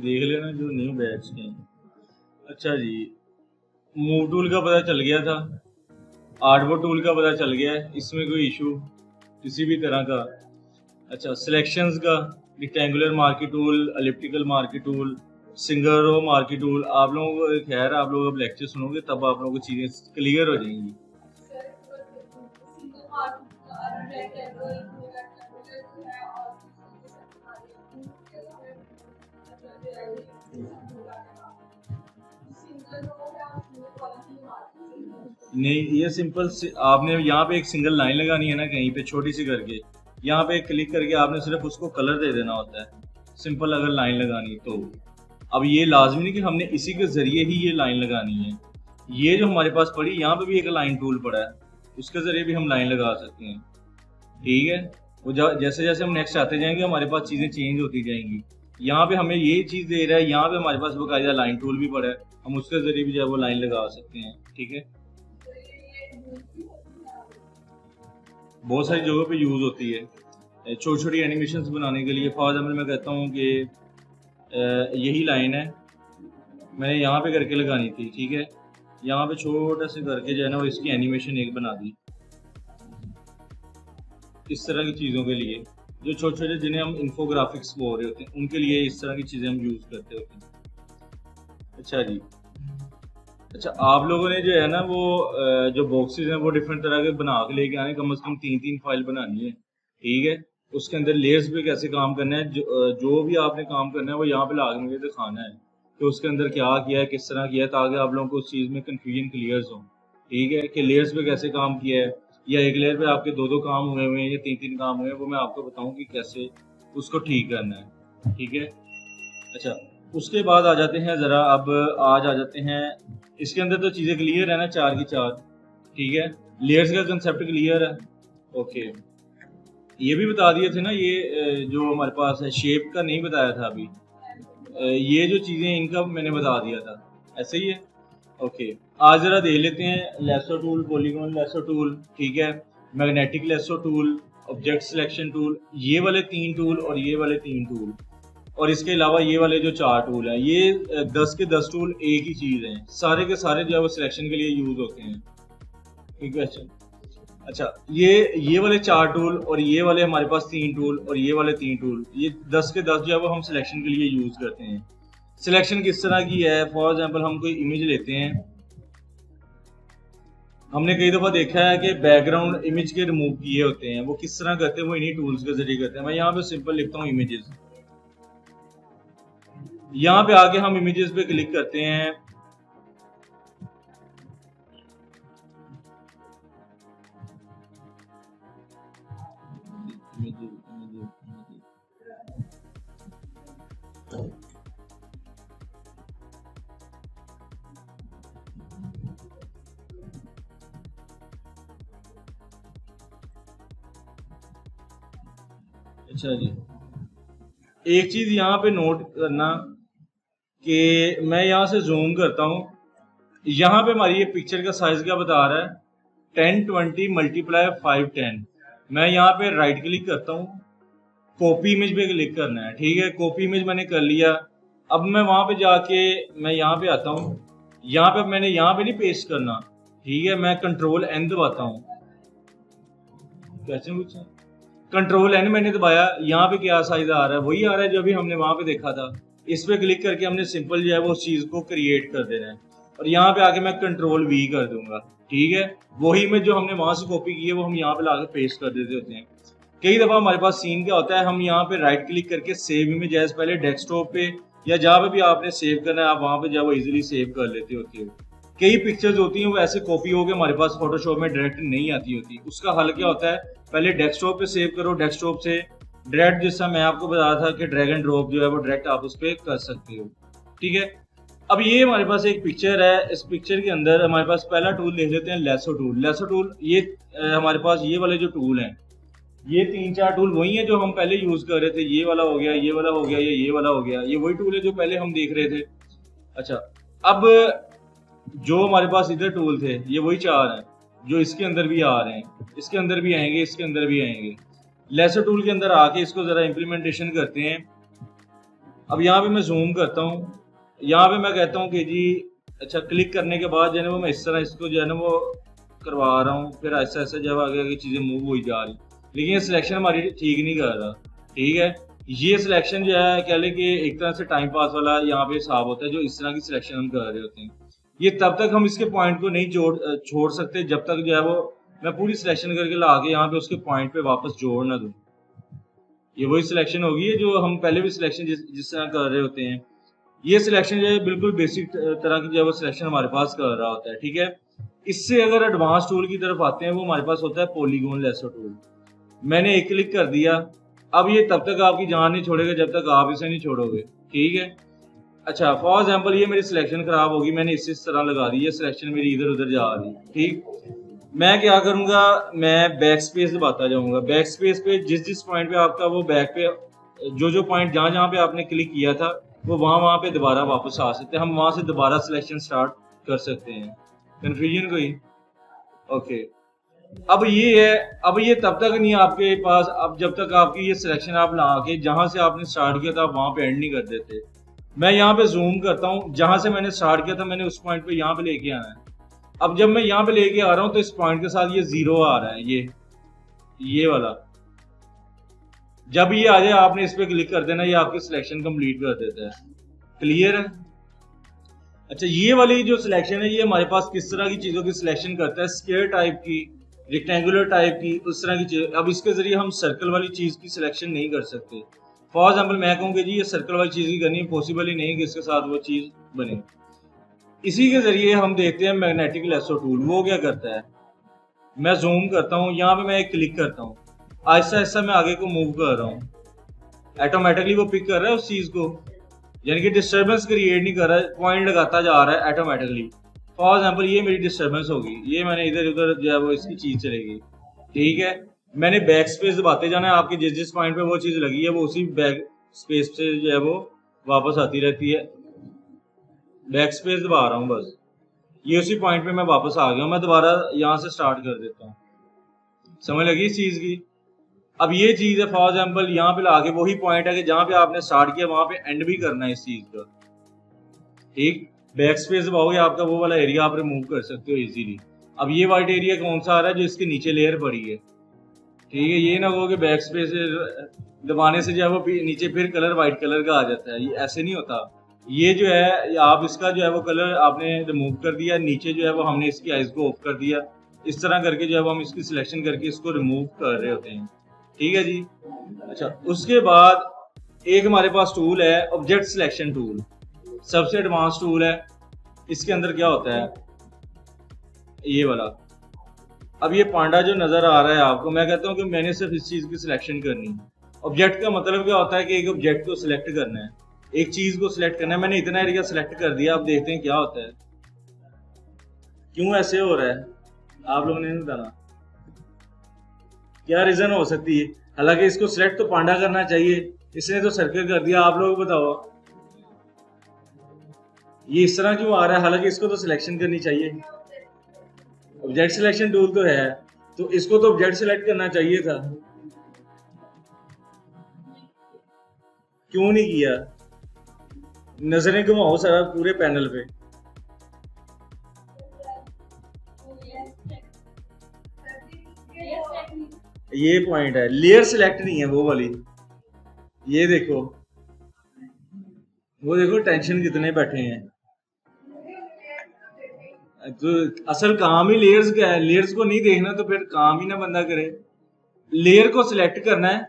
देख लेना जो न्यू बैच के हैं। अच्छा जी, मूव टूल का पता चल गया था, आर्टबोर्ड टूल का पता चल गया है, इसमें कोई इशू किसी भी तरह का। अच्छा, सिलेक्शंस का rectangular marquee tool, elliptical marquee tool, single row marquee tool, आप लोगों को खैर आप लोग अब लेक्चर सुनोगे तब आप लोगों को चीज़ें क्लियर हो जाएंगी। नहीं, ये सिंपल आपने यहाँ पे एक सिंगल लाइन लगानी है ना, कहीं पे छोटी सी करके, यहाँ पे क्लिक करके आपने सिर्फ उसको कलर दे देना होता है, सिंपल अगर लाइन लगानी तो। अब ये लाजमी नहीं कि हमने इसी के जरिए ही ये लाइन लगानी है, ये जो हमारे पास पड़ी यहाँ पे भी एक लाइन टूल पड़ा है, उसके जरिए भी हम लाइन लगा सकते हैं। ठीक है, वो जैसे जैसे हम नेक्स्ट आते जाएंगे हमारे पास चीज़ें चेंज होती जाएंगी। यहाँ पे हमें ये चीज़ दे रहा है, यहाँ पे हमारे पास बाकायदा लाइन टूल भी पड़ा है, हम उसके जरिए भी जो है वो लाइन लगा सकते हैं। ठीक है, बहुत सारी जगहों पे यूज़ होती है छोटी छोटी एनिमेशंस बनाने के लिए। फॉर एग्जाम्पल मैं कहता हूँ कि यही लाइन है, मैंने यहाँ पे करके लगानी थी। ठीक है, यहाँ पे छोटा से करके जो है ना वो इसकी एनिमेशन एक बना दी। इस तरह की चीज़ों के लिए जो छोटे छोटे जिन्हें हम इन्फोग्राफिक्स बोल रहे होते हैं, उनके लिए इस तरह की चीज़ें हम यूज़ करते होते हैं। अच्छा जी, अच्छा आप लोगों ने जो है ना वो जो बॉक्सेस हैं वो डिफरेंट तरह के बना के लेके आने, कम से कम 3-3 फाइल बनानी है। ठीक है, उसके अंदर लेयर्स पे कैसे काम करना है, जो भी आपने काम करना है वो यहाँ पे ला के मुझे दिखाना है कि उसके अंदर क्या किया है, किस तरह किया है, ताकि आप लोगों को उस चीज़ में कन्फ्यूजन क्लियर हो। ठीक है, कि लेयर्स पे कैसे काम किया है, या एक लेयर पे आपके 2-2 काम हुए हुए हैं या 3-3 काम हुए हैं, वो मैं आपको बताऊँ कि कैसे उसको ठीक करना है। ठीक है, अच्छा उसके बाद आ जाते हैं ज़रा, अब आज आ जाते हैं इसके अंदर तो चीज़ें क्लियर है ना, 4 की 4। ठीक है, लेयर्स का कंसेप्ट क्लियर है। ओके, ये भी बता दिए थे ना, ये जो हमारे पास है शेप का नहीं बताया था अभी, ये जो चीज़ें इनका मैंने बता दिया था, ऐसे ही है। ओके, आज ज़रा देख लेते हैं lasso tool, polygon lasso tool, ठीक है, magnetic lasso tool, object selection tool, ये वाले 3 टूल और ये वाले 3 टूल, और इसके अलावा ये वाले जो 4 टूल हैं, ये 10 के 10 टूल एक ही चीज़ हैं, सारे के सारे जो है वो सिलेक्शन के लिए यूज़ होते हैं। ठीक है, अच्छा ये वाले 4 टूल और ये वाले हमारे पास 3 टूल और ये वाले 3 टूल, ये 10 के 10 जो है वो हम सिलेक्शन के लिए यूज़ करते हैं। सिलेक्शन किस तरह की है, फॉर एग्जांपल हम कोई इमेज लेते हैं, हमने कई दफ़ा देखा है कि बैकग्राउंड इमेज के रिमूव किए होते हैं, वो किस तरह करते हैं, वो इन्हीं टूल्स के जरिए करते हैं। मैं यहाँ पे सिंपल लिखता हूँ इमेजेस, यहाँ पे आके हम इमेजेस पे क्लिक करते हैं, अच्छा जी, एक चीज़ यहाँ पे नोट करना कि मैं यहाँ से जूम करता हूँ, यहाँ पे हमारी ये पिक्चर का साइज क्या बता रहा है, 1020 × 510। मैं यहाँ पे राइट क्लिक करता हूँ, कॉपी इमेज पे क्लिक करना है। ठीक है, कॉपी इमेज मैंने कर लिया। अब मैं वहाँ पे जाके मैं यहाँ पे आता हूँ, यहाँ पे मैंने यहाँ पे नहीं पेस्ट करना। ठीक है, मैं कंट्रोल N दबाता हूँ, कैसे पूछा, कंट्रोल N मैंने दबाया, यहाँ पे क्या साइज आ रहा है, वही आ रहा है जो भी हमने वहाँ पे देखा था। इस पे क्लिक करके हमने सिंपल जो है वो चीज़ को क्रिएट कर देना है, और यहाँ पे आके मैं कंट्रोल V कर दूंगा। ठीक है, वही इमेज जो हमने वहाँ से कॉपी की है वो हम यहाँ पे लाके पेस्ट कर देते होते हैं। कई दफ़ा हमारे पास सीन क्या होता है, हम यहाँ पे राइट क्लिक करके सेव इमेज एज, पहले डेस्कटॉप पे या जहाँ पे भी आपने सेव करना है आप वहाँ पे जो है वो इजीली सेव कर लेते होते हो। कई पिक्चर्स होती हैं वो ऐसे कॉपी होकर हमारे पास फोटोशॉप में डायरेक्ट नहीं आती होती, उसका हल क्या होता है, पहले डेस्कटॉप पे सेव करो, डेस्कटॉप से डायरेक्ट, जैसा मैं आपको बताया था कि ड्रैग एंड ड्रॉप जो है वो डायरेक्ट आप उस पर कर सकते हो। ठीक है, अब ये हमारे पास एक पिक्चर है, इस पिक्चर के अंदर हमारे पास पहला टूल देख लेते हैं, लेसो टूल। लेसो टूल ये हमारे पास ये वाले जो टूल हैं, ये 3-4 टूल वही है जो हम पहले यूज कर रहे थे, ये वाला हो गया, ये वाला हो गया, ये वाला हो गया, ये वही टूल है जो पहले हम देख रहे थे। अच्छा, अब जो हमारे पास इधर टूल थे ये वही 4 हैं जो इसके अंदर भी आ रहे हैं, इसके अंदर भी आएंगे, इसके अंदर भी आएंगे। लेसो टूल के अंदर आके इसको जरा इम्प्लीमेंटेशन करते हैं। अब यहाँ पे मैं जूम करता हूँ, यहाँ पे मैं कहता हूँ कि जी अच्छा, क्लिक करने के बाद जो है वो मैं इस तरह इसको जो है ना वो करवा रहा हूँ, फिर ऐसा ऐसा जब आगे आगे चीज़ें मूव हो जा रही, लेकिन ये सिलेक्शन हमारी ठीक नहीं कर रहा। ठीक है, ये सिलेक्शन जो है कह लें कि एक तरह से टाइम पास वाला यहाँ पे हिसाब होता है, जो इस तरह की सिलेक्शन हम कर रहे होते हैं। ये तब तक हम इसके पॉइंट को नहीं छोड़ सकते जब तक जो है वो मैं पूरी सिलेक्शन करके ला के यहाँ पे उसके पॉइंट पे वापस जोड़ ना दूँ। ये वही सिलेक्शन होगी है जो हम पहले भी सिलेक्शन जिस तरह कर रहे होते हैं। ये सिलेक्शन जो है बिल्कुल बेसिक तरह की जो है वो सिलेक्शन हमारे पास कर रहा होता है। ठीक है, इससे अगर एडवांस टूल की तरफ आते हैं, वो हमारे पास होता है पॉलीगॉन लेसो टूल। मैंने एक क्लिक कर दिया, अब ये तब तक आपकी जान नहीं छोड़ेगा जब तक आप इसे नहीं छोड़ोगे। ठीक है, अच्छा फॉर एग्जाम्पल ये मेरी सिलेक्शन खराब होगी, मैंने इस तरह लगा दी, ये सिलेक्शन मेरी इधर उधर जा रही। ठीक, मैं क्या करूंगा, मैं बैक स्पेस दबाता जाऊंगा। बैक स्पेस पे जिस पॉइंट पे आपका वो बैक पे जो पॉइंट जहां पे आपने क्लिक किया था वो वहां पे दोबारा वापस आ सकते हैं, हम वहां से दोबारा सिलेक्शन स्टार्ट कर सकते हैं। कंफ्यूजन कोई? ओके, अब ये है, अब ये तब तक नहीं आपके पास, अब जब तक आपकी ये सिलेक्शन आप ला के जहां से आपने स्टार्ट किया था आप वहां पे एंड नहीं कर देते। मैं यहाँ पे जूम करता हूँ, जहां से मैंने स्टार्ट किया था मैंने उस पॉइंट पे यहाँ पे लेके आना है। अब जब मैं यहाँ पे लेके आ रहा हूँ तो इस पॉइंट के साथ ये 0 आ रहा है, ये वाला। जब ये आ जाए आपने इस पे क्लिक कर देना, ये आपकी सिलेक्शन कंप्लीट कर देता है। क्लियर है? अच्छा, ये वाली जो सिलेक्शन है ये हमारे पास किस तरह की चीजों की सिलेक्शन करता है, स्क्वायर टाइप की, रेक्टेंगुलर टाइप की, उस तरह की चीज। अब इसके जरिए हम सर्कल वाली चीज की सिलेक्शन नहीं कर सकते। फॉर एग्जाम्पल मैं कहूँगी जी ये सर्कल वाली चीज की करनी पॉसिबल ही नहीं कि इसके साथ वो चीज बने। इसी के जरिए हम देखते हैं मैग्नेटिक लेसो टूल, वो क्या करता है, मैं जूम करता हूँ, यहाँ पे मैं एक क्लिक करता हूँ, आहिस्ता आहिस्ता मैं आगे को मूव कर रहा हूँ, ऑटोमेटिकली वो पिक कर रहा है उस चीज को, यानी कि डिस्टर्बेंस क्रिएट नहीं कर रहा है, पॉइंट लगाता जा रहा है ऑटोमेटिकली। फॉर एग्जाम्पल ये मेरी डिस्टर्बेंस होगी, ये मैंने इधर उधर जो है वो इसकी चीज चलेगी। ठीक है, मैंने बैक स्पेस दबाते जाना है, आपके जिस पॉइंट पे वो चीज लगी है वो उसी बैक स्पेस से जो है वो वापस आती रहती है। बैक स्पेस दबा रहा हूँ बस, ये उसी पॉइंट पे मैं वापस आ गया हूँ, मैं दोबारा यहाँ से स्टार्ट कर देता हूँ। समझ लगी इस चीज की? अब ये चीज है फॉर एग्जाम्पल यहाँ पे लाके वही पॉइंट है कि जहाँ पे आपने स्टार्ट किया वहां पे एंड भी करना है इस चीज का। ठीक, बैक स्पेस दबाओगे आपका वो वाला एरिया आप रिमूव कर सकते हो इजीली। अब ये वाइट एरिया कौन सा आ रहा है, जो इसके नीचे लेयर पड़ी है। ठीक है, ये ना हो कि बैक स्पेस दबाने से जो है वो नीचे फिर कलर व्हाइट कलर का आ जाता है, ये ऐसे नहीं होता। ये जो है आप इसका जो है वो कलर आपने रिमूव कर दिया, नीचे जो है वो हमने इसकी आइज को ऑफ कर दिया, इस तरह करके जो है वो हम इसकी सिलेक्शन करके इसको रिमूव कर रहे होते हैं। ठीक है जी। अच्छा, उसके बाद एक हमारे पास टूल है ऑब्जेक्ट सिलेक्शन टूल, सबसे एडवांस टूल है। इसके अंदर क्या होता है, ये वाला, अब ये पांडा जो नजर आ रहा है आपको, मैं कहता हूँ कि मैंने सिर्फ इस चीज की सिलेक्शन करनी है। ऑब्जेक्ट का मतलब क्या होता है कि एक ऑब्जेक्ट को सिलेक्ट करना है, एक चीज को सिलेक्ट करना है। मैंने इतना एरिया सिलेक्ट कर दिया, अब देखते हैं क्या होता है, क्यों ऐसे हो रहा है, आप लोगों ने बताना क्या रीजन हो सकती है। हालांकि इसको सिलेक्ट तो पांडा करना चाहिए, इसने तो सर्कल कर दिया। आप लोग बताओ ये इस तरह क्यों आ रहा है, हालांकि इसको तो सिलेक्शन करनी चाहिए। ऑब्जेक्ट सिलेक्शन टूल तो है, तो इसको तो ऑब्जेक्ट सिलेक्ट करना चाहिए था, क्यों नहीं किया। नजरें घुमाओ सारा पूरे पैनल पे, ये पॉइंट है, लेयर सिलेक्ट नहीं है वो वाली। ये देखो, वो देखो टेंशन कितने बैठे हैं। तो असल काम ही लेयर्स का है, लेयर्स को नहीं देखना तो फिर काम ही ना बंदा करे। लेयर को सिलेक्ट करना है,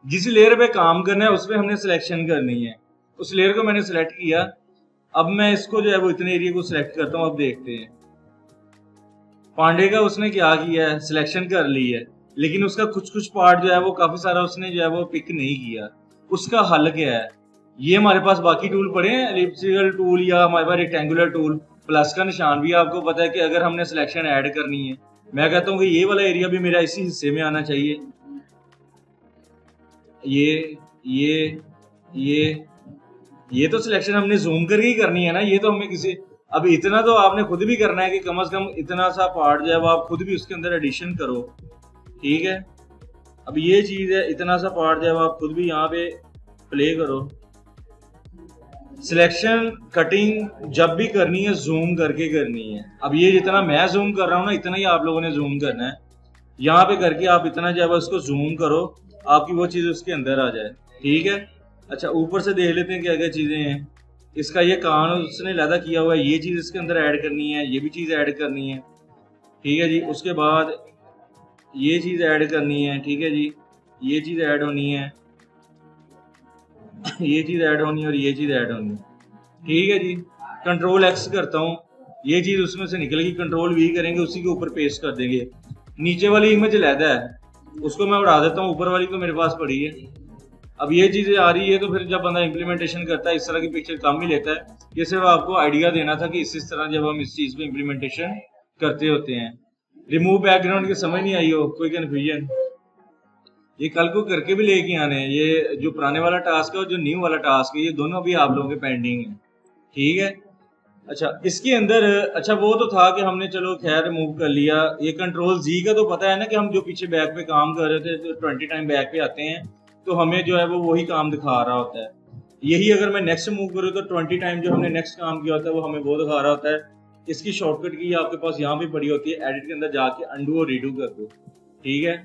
जिस लेयर पे काम करना है उस पर हमने सिलेक्शन करनी है। उस लेयर को मैंने सिलेक्ट किया, अब मैं इसको जो है वो इतने एरिया को सिलेक्ट करता हूँ। अब देखते हैं पांडे का उसने क्या किया है, सिलेक्शन कर ली है, लेकिन उसका कुछ पार्ट जो है वो काफी सारा उसने जो है वो पिक नहीं किया। उसका हल क्या है, ये हमारे पास बाकी टूल पड़े हैं, एलिप्टिकल टूल या हमारे पास रेक्टेंगुलर टूल, प्लस का निशान भी आपको पता है कि अगर हमने सिलेक्शन ऐड करनी है, मैं कहता हूँ कि ये वाला एरिया भी मेरा इसी हिस्से में आना चाहिए। ये तो सिलेक्शन हमने जूम करके ही करनी है ना, ये तो हमें किसी, अब इतना तो आपने खुद भी करना है कि कम से कम इतना सा पार्ट जो है वो आप खुद भी उसके अंदर एडिशन करो। ठीक है, अब ये चीज है, इतना सा पार्ट जो है वो आप खुद भी यहाँ पे प्ले करो। सिलेक्शन कटिंग जब भी करनी है जूम करके करनी है। अब ये जितना मैं जूम कर रहा हूँ ना इतना ही आप लोगों ने जूम करना है। यहाँ पे करके आप इतना जो है उसको जूम करो, आपकी वो चीज़ उसके अंदर आ जाए। ठीक है। अच्छा, ऊपर से देख लेते हैं क्या क्या चीज़ें हैं। इसका ये कान उसने लैदा किया हुआ है, ये चीज़ इसके अंदर ऐड करनी है, ये भी चीज़ ऐड करनी है। ठीक है जी। उसके बाद ये चीज़ ऐड करनी है। ठीक है जी। ये चीज़ ऐड होनी है, ये चीज़ ऐड होनी है और ये चीज़ ऐड होनी है। ठीक है जी। कंट्रोल एक्स करता हूँ, ये चीज़ उसमें से निकलेगी। कंट्रोल वी करेंगे, उसी के ऊपर पेस्ट कर देंगे। नीचे वाली इमेज लैदा है उसको मैं उड़ा देता हूँ, ऊपर वाली तो मेरे पास पड़ी है। अब ये चीज़ें आ रही है तो फिर जब बंदा इम्प्लीमेंटेशन करता है इस तरह की पिक्चर कम ही लेता है। ये सिर्फ आपको आइडिया देना था कि इस तरह जब हम इस चीज़ पे इम्प्लीमेंटेशन करते होते हैं। रिमूव बैकग्राउंड की समझ नहीं आई हो, कोई कन्फ्यूजन? ये कल को करके भी लेके आने हैं। ये जो पुराने वाला टास्क है और जो न्यू वाला टास्क है, ये दोनों भी आप लोगों के पेंडिंग है। ठीक है। अच्छा, इसके अंदर अच्छा वो तो था कि हमने चलो खैर रिमूव कर लिया। ये कंट्रोल जी का तो पता है ना कि हम जो पीछे बैक पे काम कर रहे थे तो 20 टाइम बैक पे आते हैं तो हमें जो है वो वही काम दिखा रहा होता है। यही अगर मैं नेक्स्ट मूव करूँ तो 20 टाइम जो हमने नेक्स्ट काम किया होता है वो हमें वो दिखा रहा होता है। इसकी शॉर्टकट की आपके पास यहाँ पे पड़ी होती है, एडिट के अंदर जाके अंडू और रीडू कर दो। ठीक है।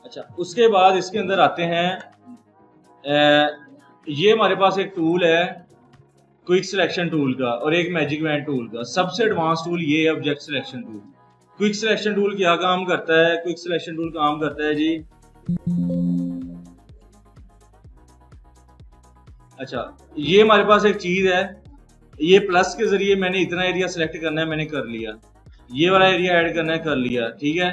अच्छा, उसके बाद इसके अंदर आते हैं ये हमारे पास एक टूल है क्विक सिलेक्शन टूल का और एक मैजिक वैन टूल का। सबसे एडवांस टूल ये है object selection tool. Quick selection tool क्या काम करता है? क्विक सिलेक्शन टूल काम करता है जी, अच्छा ये हमारे पास एक चीज है, ये प्लस के जरिए मैंने इतना एरिया सिलेक्ट करना है, मैंने कर लिया। ये वाला एरिया ऐड करना है, कर लिया। ठीक है।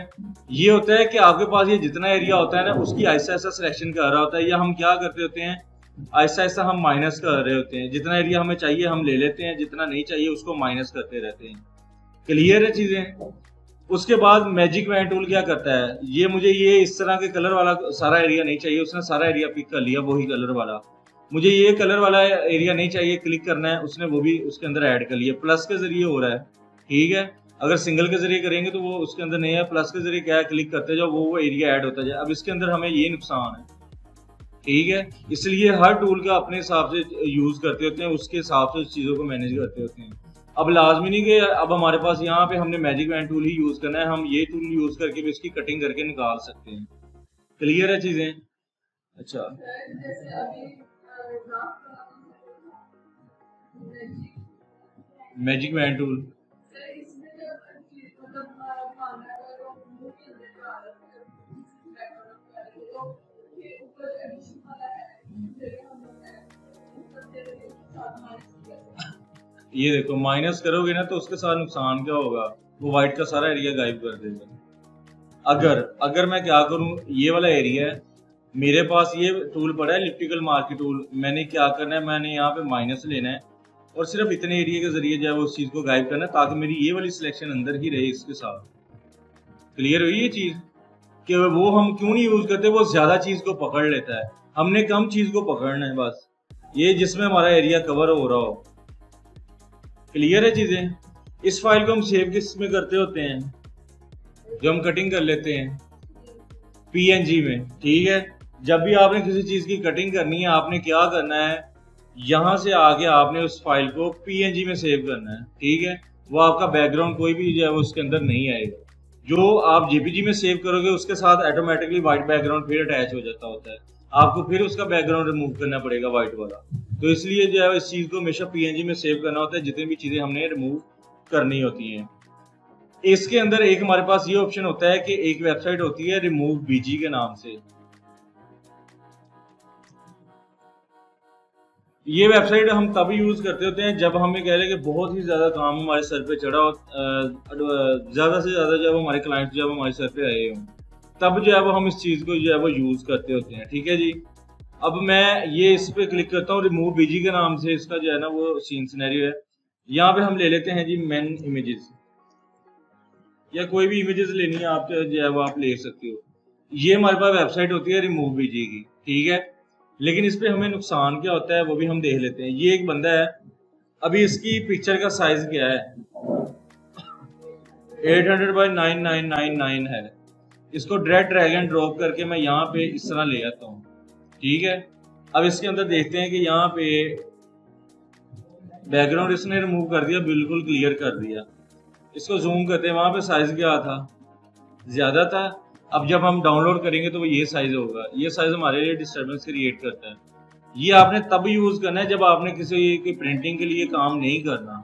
ये होता है कि आपके पास ये जितना एरिया होता है ना उसकी ऐसा ऐसा सिलेक्शन कर रहा होता है, या हम क्या करते होते हैं ऐसा ऐसा हम माइनस कर रहे होते हैं। जितना एरिया हमें चाहिए हम ले लेते हैं, जितना नहीं चाहिए उसको माइनस करते रहते हैं। क्लियर है चीजें? उसके बाद मैजिक वैन टूल क्या करता है, ये मुझे ये इस तरह के कलर वाला सारा एरिया नहीं चाहिए, उसने सारा एरिया पिक कर लिया वही कलर वाला। मुझे ये कलर वाला एरिया नहीं चाहिए, क्लिक करना है, उसने वो भी उसके अंदर ऐड कर लिया। प्लस के जरिए हो रहा है। ठीक है। अगर सिंगल के जरिए करेंगे तो वो उसके अंदर नहीं है, प्लस के जरिए क्या है, क्लिक करते जाओ वो एरिया ऐड होता जाए। अब इसके अंदर हमें ये नुकसान है। ठीक है। इसलिए हर टूल का अपने हिसाब से यूज करते होते हैं, उसके हिसाब से चीजों को मैनेज करते होते हैं। अब लाजमी नहीं कि अब हमारे पास यहाँ पे हमने मैजिक वैन टूल ही यूज करना है, हम ये टूल यूज करके भी इसकी कटिंग करके निकाल सकते हैं। क्लियर है चीजें? अच्छा, मैजिक वैन टूल ये देखो माइनस करोगे ना तो उसके साथ नुकसान क्या होगा, वो व्हाइट का सारा एरिया गायब कर देगा। अगर अगर मैं क्या करूं, ये वाला एरिया है मेरे पास, ये टूल पड़ा है इलिप्टिकल मार्क टूल, मैंने क्या करना है, मैंने यहाँ पे माइनस लेना है और सिर्फ इतने एरिया के जरिए जो है उस चीज को गायब करना है ताकि मेरी ये वाली सिलेक्शन अंदर ही रहे इसके साथ। क्लियर हुई ये चीज कि वो हम क्यों नहीं यूज करते, वो ज्यादा चीज को पकड़ लेता है, हमने कम चीज को पकड़ना है बस, ये जिसमें हमारा एरिया कवर हो रहा हो। क्लियर है चीजें? इस फाइल को हम सेव किस में करते होते हैं, जो हम कटिंग कर लेते हैं पीएनजी में। ठीक है। जब भी आपने किसी चीज की कटिंग करनी है आपने क्या करना है, यहां से आके आपने उस फाइल को पीएनजी में सेव करना है। ठीक है। वो आपका बैकग्राउंड कोई भी जो है वो उसके अंदर नहीं आएगा। जो आप जेपीजी में सेव करोगे उसके साथ ऑटोमेटिकली व्हाइट बैकग्राउंड फिर अटैच हो जाता होता है, आपको फिर उसका बैकग्राउंड रिमूव करना पड़ेगा व्हाइट वाला। तो इसलिए जो है इस चीज को हमेशा पीएनजी में सेव करना होता है, जितनी भी चीजें हमने रिमूव करनी होती हैं। इसके अंदर एक हमारे पास ये ऑप्शन होता है कि एक वेबसाइट होती है रिमूव बीजी के नाम से। ये वेबसाइट हम तब यूज करते होते हैं जब हमें कह रहे कि बहुत ही ज्यादा काम हमारे सर पे चढ़ा हो, ज्यादा से ज्यादा जब हमारे क्लाइंट जब हमारे सर पे आए हों, तब जो है वो हम इस चीज को जो है वो यूज करते होते हैं। ठीक है जी। अब मैं ये इस पे क्लिक करता हूँ रिमूव बीजी के नाम से, इसका जो है ना वो सीन सिनेरियो है। यहाँ पे हम ले लेते हैं जी मेन इमेजेस, या कोई भी इमेजेस लेनी है आप जो है वो आप ले सकते हो। ये हमारे पास वेबसाइट होती है रिमूव बीजी की। ठीक है। लेकिन इस पे हमें नुकसान क्या होता है वो भी हम देख लेते हैं। ये एक बंदा है, अभी इसकी पिक्चर का साइज क्या है, 800 बाई 9999 है। इसको ड्रैग एंड ड्रॉप करके मैं यहाँ पे इस तरह ले आता हूँ। ठीक है। अब इसके अंदर देखते हैं कि यहाँ पे बैकग्राउंड इसने रिमूव कर दिया, बिल्कुल क्लियर कर दिया। इसको जूम करते हैं, वहां पे साइज क्या था, ज्यादा था। अब जब हम डाउनलोड करेंगे तो वो ये साइज होगा, ये साइज हमारे लिए डिस्टर्बेंस क्रिएट करता है। ये आपने तब यूज करना है जब आपने किसी की प्रिंटिंग के लिए काम नहीं करना,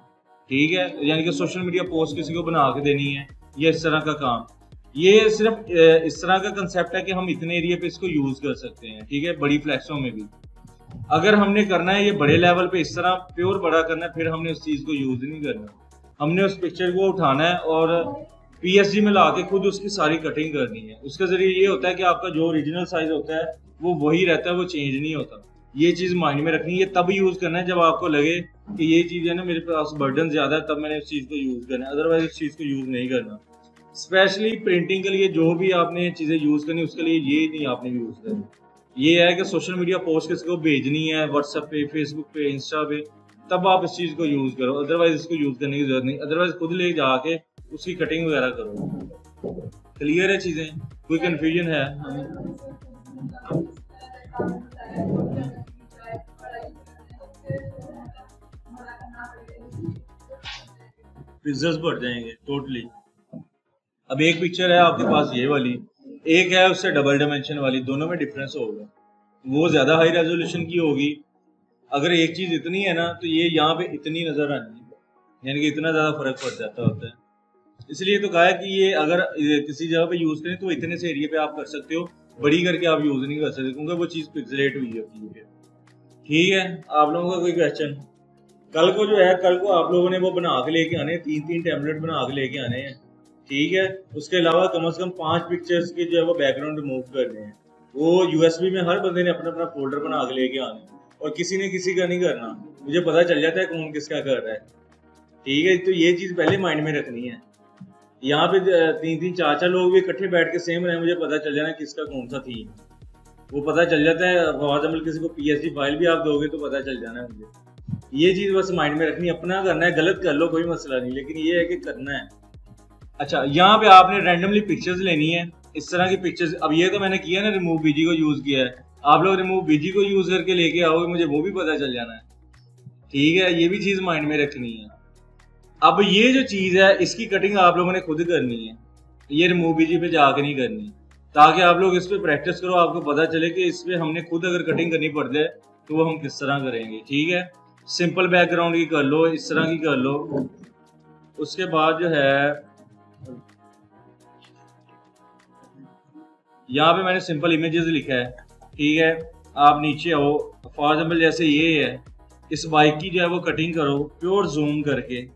ठीक है, यानी कि सोशल मीडिया पोस्ट किसी को बना के देनी है या इस तरह का काम। ये सिर्फ इस तरह का कंसेप्ट है कि हम इतने एरिया पे इसको यूज कर सकते हैं, ठीक है, बड़ी फ्लैक्सों में भी। अगर हमने करना है ये बड़े लेवल पे इस तरह प्योर बड़ा करना है, फिर हमने उस चीज को यूज नहीं करना। हमने उस पिक्चर को उठाना है और पीएसडी में लाके खुद उसकी सारी कटिंग करनी है। उसके जरिए ये होता है कि आपका जो ओरिजिनल साइज होता है वो वही रहता है, वो चेंज नहीं होता। ये चीज माइंड में रखनी है, तब यूज करना है जब आपको लगे कि ये चीज है ना मेरे पास बर्डन ज्यादा है, तब मैंने उस चीज को यूज करना है, अदरवाइज उस चीज को यूज नहीं करना। स्पेशली प्रिंटिंग के लिए जो भी आपने चीजें यूज करनी, उसके लिए ये नहीं आपने यूज करनी। ये है कि सोशल मीडिया पोस्ट किसी को भेजनी है व्हाट्सएप पे, फेसबुक पे, इंस्टा पे, तब आप इस चीज को यूज करो, अदरवाइज इसको यूज करने की जरूरत नहीं। अदरवाइज खुद ले जाके उसकी कटिंग वगैरह करो। क्लियर है चीजें, कोई कंफ्यूजन है? पिक्सेल्स बढ़ जाएंगे टोटली। अब एक पिक्चर है आपके पास ये वाली, एक है उससे डबल डायमेंशन वाली, दोनों में डिफरेंस होगा। वो ज्यादा हाई रेजोल्यूशन की होगी। अगर एक चीज इतनी है ना तो ये यहाँ पे इतनी नजर आनी है, यानी कि इतना ज्यादा फर्क पड़ जाता होता है। इसलिए तो कहा है कि ये अगर किसी जगह पे यूज करें तो इतने से एरिया पे आप कर सकते हो, बड़ी करके आप यूज नहीं कर सकते क्योंकि वो चीज पिक्सेलेट हुई होती है। ठीक है, आप लोगों का कोई क्वेश्चन? कल को जो है, कल को आप लोगों ने वो बना के लेके आने, 3-3 टेम्पलेट बना के लेके आने हैं, ठीक है। उसके अलावा कम से कम 5 पिक्चर्स के जो है वो बैकग्राउंड रिमूव करने हैं। वो यूएसबी में हर बंदे ने अपना अपना फोल्डर बना के लेके आने, और किसी ने किसी का नहीं करना। मुझे पता चल जाता है कौन किसका कर रहा है, ठीक है। तो ये चीज पहले माइंड में रखनी है। यहाँ पे 3-3 4-4 लोग भी इकट्ठे बैठ के सेम रहे, मुझे पता चल जाना है किसका कौन सा थीम, वो पता चल जाता है। फॉर एग्जाम्पल किसी को पीएसडी फाइल भी आप दोगे तो पता चल जाना है मुझे। ये चीज बस माइंड में रखनी, अपना करना है, गलत कर लो कोई मसला नहीं, लेकिन ये है कि करना है। अच्छा, यहाँ पे आपने रैंडमली पिक्चर्स लेनी है, इस तरह की पिक्चर्स। अब ये तो मैंने किया ना, रिमूव बीजी को यूज किया है, आप लोग रिमूव बीजी को यूज करके लेके आओगे, मुझे वो भी पता चल जाना है, ठीक है। ये भी चीज माइंड में रखनी है। अब ये जो चीज है इसकी कटिंग आप लोगों ने खुद करनी है, ये रिमूव बीजी पे जाके नहीं करनी, ताकि आप लोग इस पे प्रैक्टिस करो, आपको पता चले कि इस पे हमने खुद अगर कटिंग करनी पड़ जाए तो वो हम किस तरह करेंगे, ठीक है। सिंपल बैकग्राउंड की कर लो, इस तरह की कर लो। उसके बाद जो है यहाँ पे मैंने सिंपल इमेजेस लिखा है, ठीक है। आप नीचे आओ, फॉर एग्जाम्पल जैसे ये है, इस बाइक की जो है वो कटिंग करो प्योर जूम करके।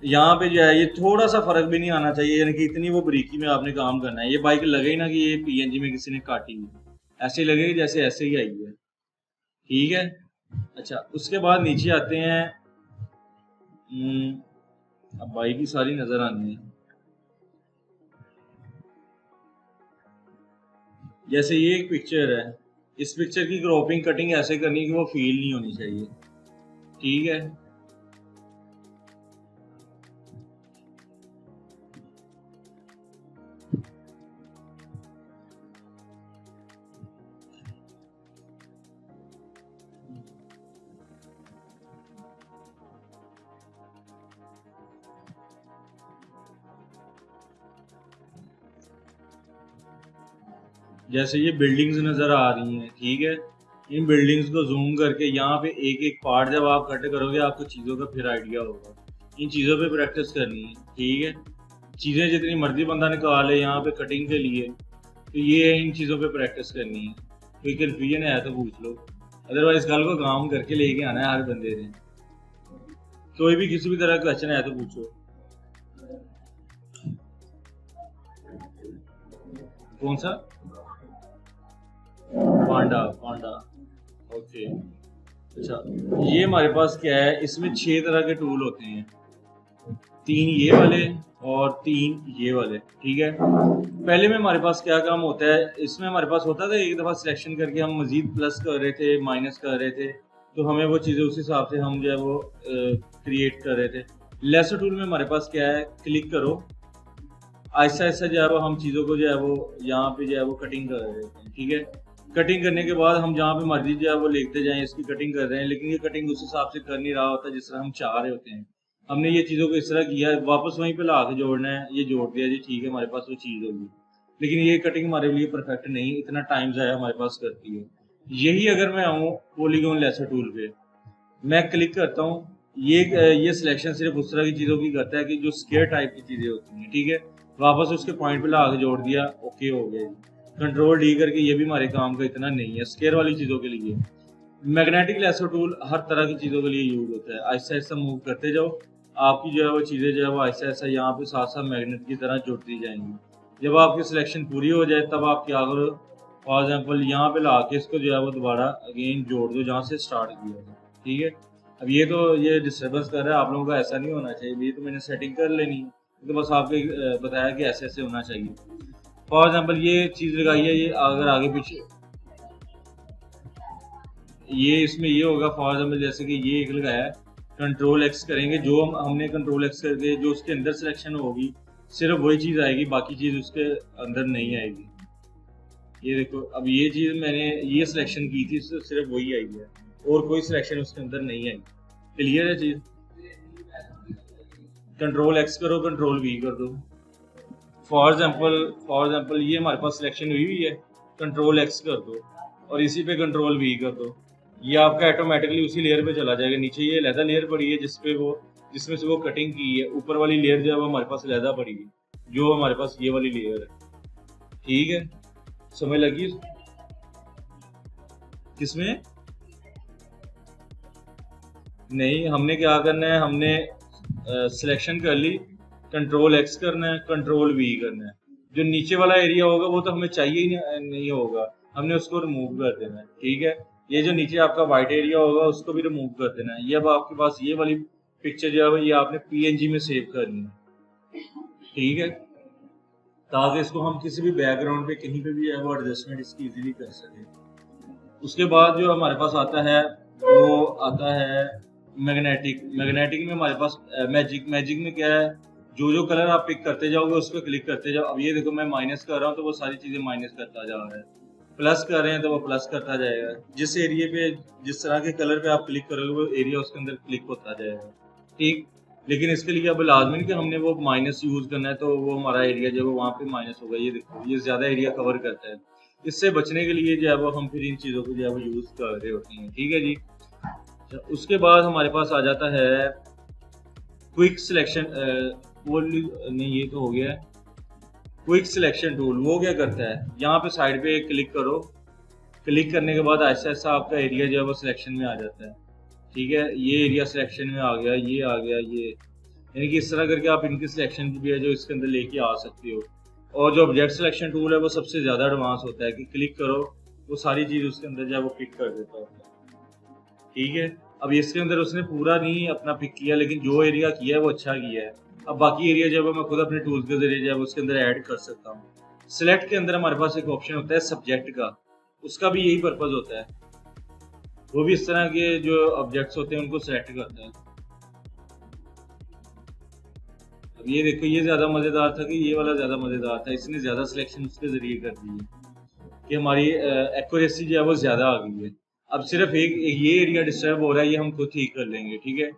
यहाँ पे जो है ये थोड़ा सा फर्क भी नहीं आना चाहिए, यानी कि इतनी वो बारीकी में आपने काम करना है। ये बाइक लगे ही ना कि ये पीएनजी में किसी ने काटी हुई, ऐसे लगेगी जैसे ऐसे ही आई है, ठीक है। अच्छा, उसके बाद नीचे आते हैं। अब बाइक की सारी नजर आनी है। जैसे ये एक पिक्चर है, इस पिक्चर की क्रॉपिंग कटिंग ऐसे करनी है कि वो फील नहीं होनी चाहिए, ठीक है। जैसे ये बिल्डिंग्स नजर आ रही हैं, ठीक है। इन बिल्डिंग्स को जूम करके यहाँ पे एक एक पार्ट जब आप कट करोगे आपको चीज़ों का फिर आइडिया होगा। इन चीज़ों पे प्रैक्टिस करनी है, ठीक है। चीज़ें जितनी मर्जी बंदा निकाले यहाँ पे कटिंग के लिए, तो ये इन चीज़ों पे प्रैक्टिस करनी है। कोई कन्फ्यूजन है तो पूछ लो, अदरवाइज कल को काम करके लेके आना है हर बंदे ने। कोई भी किसी भी तरह का क्वेश्चन है तो पूछो। कौन सा? पांडा, पांडा, ओके। अच्छा, ये हमारे पास क्या है, इसमें 6 तरह के टूल होते हैं, 3 ये वाले और 3 ये वाले, ठीक है। पहले में हमारे पास क्या काम होता है, इसमें हमारे पास होता था एक दफ़ा सिलेक्शन करके हम मजीद प्लस कर रहे थे, माइनस कर रहे थे, तो हमें वो चीज़ें उस हिसाब से हम जो है वो क्रिएट कर रहे थे। लेसर टूल में हमारे पास क्या है, क्लिक करो, आहिस्ता आहिस्ता जो है वो हम चीज़ों को जो है वो यहाँ पे जो है वो कटिंग कर रहे थे, ठीक है। कटिंग करने के बाद हम जहाँ पे मर्जी जो है वो लिखते जाएं, इसकी कटिंग कर रहे हैं, लेकिन ये कटिंग उस हिसाब से कर नहीं रहा होता जिस तरह हम चाह रहे होते हैं। हमने ये चीज़ों को इस तरह किया, वापस वहीं पे ला के जोड़ना है, ये जोड़ दिया जी, ठीक है, हमारे पास वो चीज़ होगी, लेकिन ये कटिंग हमारे लिए परफेक्ट नहीं, इतना टाइम ज़ाया हमारे पास करती है। यही अगर मैं आऊँ पॉलीगॉन लेसर टूल पे, मैं क्लिक करता हूँ, ये सिलेक्शन सिर्फ उस तरह की चीज़ों की करता है कि जो स्क्वायर टाइप की चीज़ें होती हैं, ठीक है, वापस उसके पॉइंट पे ला के जोड़ दिया, ओके हो गया जी। कंट्रोल डी करके, ये भी हमारे काम का इतना नहीं है स्क्वायर वाली चीज़ों के लिए। मैग्नेटिक लेसर टूल हर तरह की चीज़ों के लिए यूज होता है। आहिस्ता आहिस्ता मूव करते जाओ, आपकी जो है वो चीज़ें जो है वो आहिस्ता आहिस्ता यहाँ पे साथ साथ मैग्नेट की तरह जुड़ती जाएंगी। जब आपकी सिलेक्शन पूरी हो जाए तब आप क्या करो, फॉर एग्जाम्पल यहाँ पे ला के इसको जो है वो दोबारा अगेन जोड़ दो जहाँ से स्टार्ट किया था, ठीक है। अब ये डिस्टर्बेंस कर रहा है आप लोगों का, ऐसा नहीं होना चाहिए, ये तो मैंने सेटिंग कर लेनी है, तो बस आपको बताया कि ऐसे ऐसे होना चाहिए। फॉर एग्जाम्पल ये चीज़ लगाई है, ये अगर आगे पीछे ये इसमें ये होगा, फॉर एग्जाम्पल जैसे कि ये एक लगाया है, कंट्रोल एक्स करेंगे, जो हमने कंट्रोल एक्स करके जो उसके अंदर सिलेक्शन होगी सिर्फ वही चीज़ आएगी, बाकी चीज़ उसके अंदर नहीं आएगी। ये देखो, अब ये चीज़ मैंने ये सिलेक्शन की थी, सिर्फ वही आई है और कोई सिलेक्शन उसके अंदर नहीं आई। क्लियर है चीज़? कंट्रोल एक्स करो, कंट्रोल वी कर दो। फॉर एग्जाम्पल ये हमारे पास सिलेक्शन हुई है, कंट्रोल एक्स कर दो और इसी पे कंट्रोल वी कर दो, ये आपका ऑटोमेटिकली उसी लेयर पे चला जाएगा। नीचे ये लहदा लेयर पड़ी है जिसमें से वो कटिंग की है, ऊपर वाली लेयर जो है वो हमारे पास लहदा पड़ी है, जो हमारे पास ये वाली लेयर है, ठीक है, समझ लगी? किसमें नहीं, हमने क्या करना है, हमने सिलेक्शन कर ली, कंट्रोल एक्स करना है, कंट्रोल वी करना है, जो नीचे वाला एरिया होगा वो तो हमें चाहिए ही नहीं होगा, हमने उसको रिमूव कर देना है, ठीक है। ये जो नीचे आपका व्हाइट एरिया होगा उसको भी रिमूव कर देना है। ये अब आपके पास ये वाली पिक्चर जो है ये आपने पीएनजी में सेव करनी है, ठीक है, ताकि इसको हम किसी भी बैकग्राउंड पे कहीं पे भी है वो एडजस्टमेंट इसकी इजीली कर सके। उसके बाद जो हमारे पास आता है वो आता है मैग्नेटिक में हमारे पास मैजिक में क्या है, जो कलर आप पिक करते जाओगे उस पर क्लिक करते जाओ। अब ये देखो मैं माइनस कर रहा हूँ तो वो सारी चीज़ें माइनस करता जा रहा है, प्लस कर रहे हैं तो वो प्लस करता जाएगा, जिस एरिया पे जिस तरह के कलर पे आप क्लिक करोगे वो एरिया उसके अंदर क्लिक होता जाएगा, ठीक। लेकिन इसके लिए अब लाजमी कि हमने वो माइनस यूज़ करना है, तो वो हमारा एरिया जो है वहाँ पे माइनस होगा। ये देखो ये ज़्यादा एरिया कवर करता है, इससे बचने के लिए जो है वो हम फिर इन चीज़ों को जो है वो यूज़ कर रहे होते हैं, ठीक है जी। उसके बाद हमारे पास आ जाता है क्विक सिलेक्शन, वो नहीं ये तो हो गया है। क्विक सिलेक्शन टूल वो क्या करता है, यहाँ पे साइड पे क्लिक करो, क्लिक करने के बाद ऐसा ऐसा आपका एरिया जो है वो सिलेक्शन में आ जाता है, ठीक है। ये एरिया सिलेक्शन में आ गया, ये आ गया, ये यानी कि इस तरह करके आप इनकी सिलेक्शन भी है जो इसके अंदर लेके आ सकते हो। और जो ऑब्जेक्ट सिलेक्शन टूल है वो सबसे ज़्यादा एडवांस होता है कि क्लिक करो वो सारी चीज़ उसके अंदर जो है वो पिक कर देता है, ठीक है। अब इसके अंदर उसने पूरा नहीं अपना पिक किया, लेकिन जो एरिया किया है वो अच्छा किया है। अब बाकी एरिया जो है मैं खुद अपने टूल्स के जरिए जो है उसके अंदर ऐड कर सकता हूँ। सिलेक्ट के अंदर हमारे पास एक ऑप्शन होता है सब्जेक्ट का, उसका भी यही पर्पज़ होता है, वो भी इस तरह के जो ऑब्जेक्ट्स होते हैं उनको सिलेक्ट करता है। अब ये देखो ये ज़्यादा मज़ेदार था कि ये वाला ज़्यादा मज़ेदार था, इसने ज़्यादा सिलेक्शन उसके ज़रिए कर दी है कि हमारी एक्यूरेसी जो है वो ज़्यादा आ गई है। अब सिर्फ एक ये एरिया डिस्टर्ब हो रहा है, ये हम खुद ठीक कर लेंगे, ठीक है,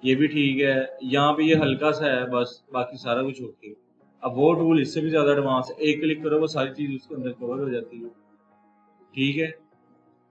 ये भी ठीक है, यहाँ पे ये हल्का सा है बस, बाकी सारा कुछ ओके। अब वो टूल इससे भी ज़्यादा एडवांस है, एक क्लिक करो वो सारी चीज़ उसके अंदर कवर हो जाती है, ठीक है।